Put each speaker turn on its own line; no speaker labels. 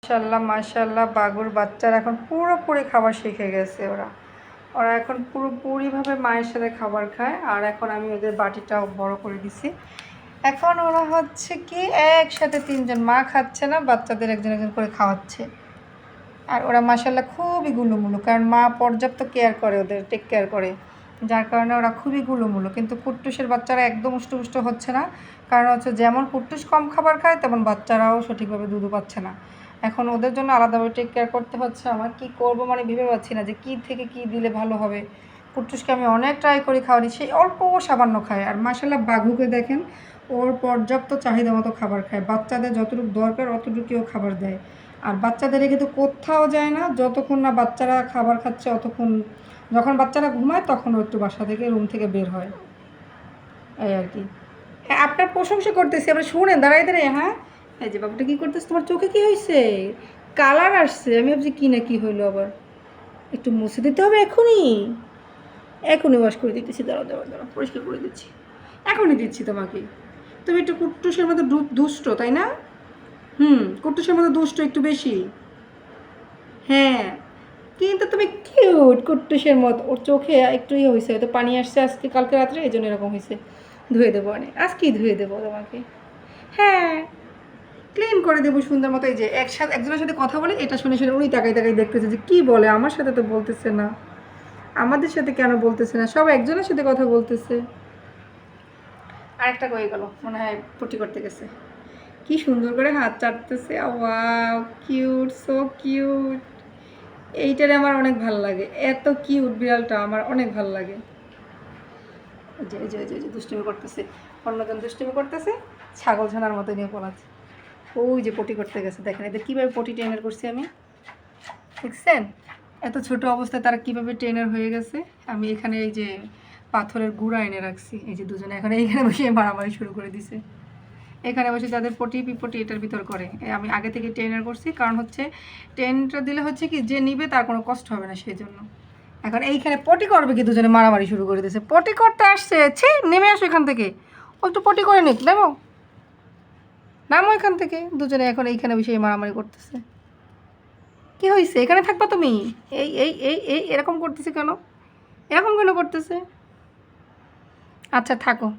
মাশাল্লাহ মাশাল্লাহ, বাগুর বাচ্চারা এখন পুরোপুরি খাবার শিখে গেছে। ওরা ওরা এখন পুরোপুরিভাবে মায়ের সাথে খাবার খায়। আর এখন আমি ওদের বাটিটাও বড় করে দিছি। এখন ওরা হচ্ছে কি একসাথে তিনজন, মা খাচ্ছে না, বাচ্চাদের একজন একজন করে খাওয়াচ্ছে। আর ওরা মাশাল্লাহ খুবই গুলুমুলু, কারণ মা পর্যাপ্ত কেয়ার করে, ওদের টেক কেয়ার করে, যার কারণে ওরা খুবই গুলুমুলু। কিন্তু কুট্টুসের বাচ্চারা একদম উষ্টুপুষ্ট হচ্ছে না, কারণ হচ্ছে যেমন কুট্টুস কম খাবার খায় তেমন বাচ্চারাও সঠিকভাবে দুধও পাচ্ছে না। এখন ওদের জন্য আলাদাভাবে টেক কেয়ার করতে হচ্ছে। আমার কি করব মানে ভেবে পাচ্ছি না যে কী থেকে কী দিলে ভালো হবে। কুট্টুসকে আমি অনেক ট্রাই করি খাওয়ানি, সেই অল্প সামান্য খায়। আর মাশাল্লাহ বাঘুকে দেখেন, ওর পর্যাপ্ত চাহিদা মতো খাবার খায়, বাচ্চাদের যতটুকু দরকার অতটুকুও খাবার দেয়। আর বাচ্চাদের রেখে তো কোথাও যায় না, যতক্ষণ না বাচ্চারা খাবার খাচ্ছে অতক্ষণ। যখন বাচ্চারা ঘুমায় তখন ও একটু বাসা থেকে রুম থেকে বের হয়, এই আর কি। হ্যাঁ, আপনার প্রশংসা করতেছি, আপনি শুনেন দাঁড়াই দাঁড়াই। হ্যাঁ, এই যে বাবুটা কী করতেছে, তোমার চোখে কী হয়েছে? কালার আসছে। আমি ভাবছি কী না কী হইলো আবার। একটু মুছে দিতে হবে এখনই, এখনই ওয়াশ করে দিতেছি। দাঁড়াও দাঁড়াও দাঁড়াও, পরিষ্কার করে দিচ্ছি, এখনই দিচ্ছি তোমাকে। তুমি একটু কুট্টুসের মতো দুষ্ট, তাই না? কুট্টুসের মতো দুষ্ট একটু বেশি। হ্যাঁ, কিন্তু তুমি কিউট কুট্টুসের মতো। ওর চোখে একটু ইয়ে হয়েছে, হয়তো পানি আসছে আজকে কালকে রাত্রে, এই জন্য এরকম হয়েছে। ধুয়ে দেবো, অনেক আজকেই ধুয়ে দেবো তোমাকে। হ্যাঁ, ক্লিন করে দেবো সুন্দর মতো। এই যে একজনের সাথে কথা বলে, এটা শুনে শুনে উনি তাকাই তাকাই দেখতেছে যে কী বলে, আমার সাথে তো বলতেছে না, আমাদের সাথে কেন বলতেছে না, সব একজনের সাথে কথা বলতেছে। আরেকটা কয়ে গেল, মনে হয় পটি করতে গেছে। কি সুন্দর করে হাত চাটতেছে, ওয়াও কিউট, সো কিউট। এইটারে আমার অনেক ভালো লাগে, এত কিউট বিড়ালটা আমার অনেক ভালো লাগে। যে যে যে দুষ্টুমি করতেছে, অন্যজন দুষ্টুমি করতেছে, ছাগল ছানার মতো নিয়ে পড়াচ্ছে। ওই যে পটি করতে গেছে, দেখেন এদের কীভাবে পটি ট্রেনার করছি আমি, দেখছেন? এত ছোট অবস্থায় তারা কীভাবে ট্রেনার হয়ে গেছে। আমি এখানে এই যে পাথরের গুঁড়া এনে রাখছি, এই যে দুজনে এখন এইখানে বসে মারামারি শুরু করে দিছে। এখানে বসে যাদের পটি পিপটি এটার ভিতর করে, আমি আগে থেকে ট্রেনার করছি, কারণ হচ্ছে ট্রেনটা দিলে হচ্ছে কি যে নিবে তার কোনো কষ্ট হবে না, সেই জন্য। এখন এইখানে পটি করবে কি, দুজনে মারামারি শুরু করে দিয়েছে। পটি করতে আসছে, ছি নেমে আসো এখান থেকে, ও একটু পটি করে নিক, নামো নামো এখান থেকে। দুজনে এখন এইখানে বসে মারামারি করতেছে। কি হয়েছে, এখানে থাকবা তুমি? এই এই এই এই এরকম করতেছে কেন, এরকম কেন করতেছে? আচ্ছা থাকো।